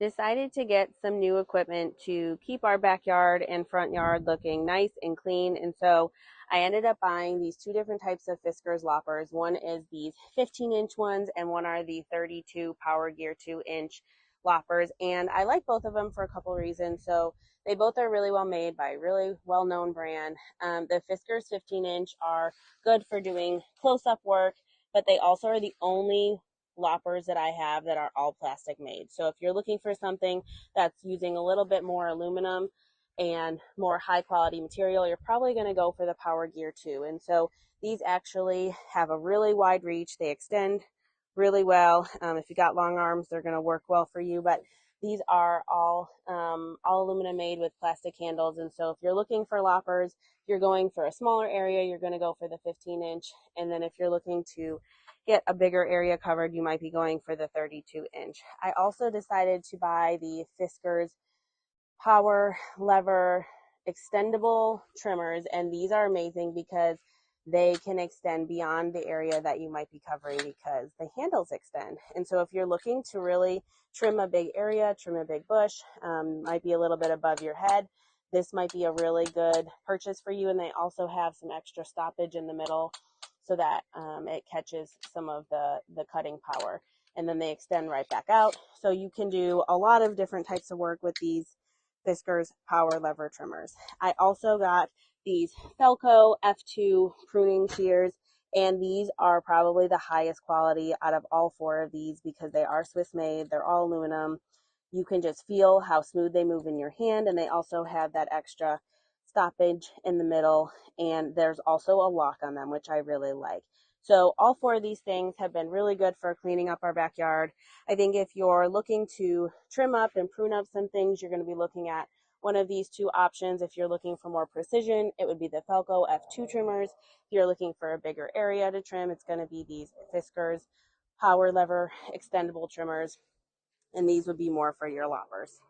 Decided to get some new equipment to keep our backyard and front yard looking nice and clean. And so I ended up buying these two different types of Fiskars loppers. One is these 15-inch ones, and one are the 32 Power Gear 2-inch loppers. And I like both of them for a couple reasons. So they both are really well made by a really well known brand. The Fiskars 15-inch are good for doing close up work, but they also are the only loppers that I have that are all plastic made. So if you're looking for something that's using a little bit more aluminum and more high quality material, you're probably going to go for the Power Gear 2. And so these actually have a really wide reach. They extend really well. If you got long arms, they're going to work well for you. But these are all aluminum made with plastic handles. And so if you're looking for loppers, you're going for a smaller area, you're going to go for the 15-inch. And then if you're looking to get a bigger area covered, you might be going for the 32-inch. I also decided to buy the Fiskars Power Lever extendable trimmers, and these are amazing because they can extend beyond the area that you might be covering because the handles extend. And so if you're looking to really trim a big area, trim a big bush, might be a little bit above your head, this might be a really good purchase for you. And they also have some extra stoppage in the middle so that it catches some of the cutting power. And then they extend right back out. So you can do a lot of different types of work with these Fiskars Power Lever Trimmers. I also got these Felco F2 pruning shears, and these are probably the highest quality out of all four of these because they are Swiss made, they're all aluminum. You can just feel how smooth they move in your hand, and they also have that extra stoppage in the middle, and there's also a lock on them, which I really like. So all four of these things have been really good for cleaning up our backyard. I think if you're looking to trim up and prune up some things, you're going to be looking at one of these two options. If you're looking for more precision, it would be the Felco F2 trimmers. If you're looking for a bigger area to trim, it's going to be these Fiskars Power Lever extendable trimmers, and these would be more for your loppers.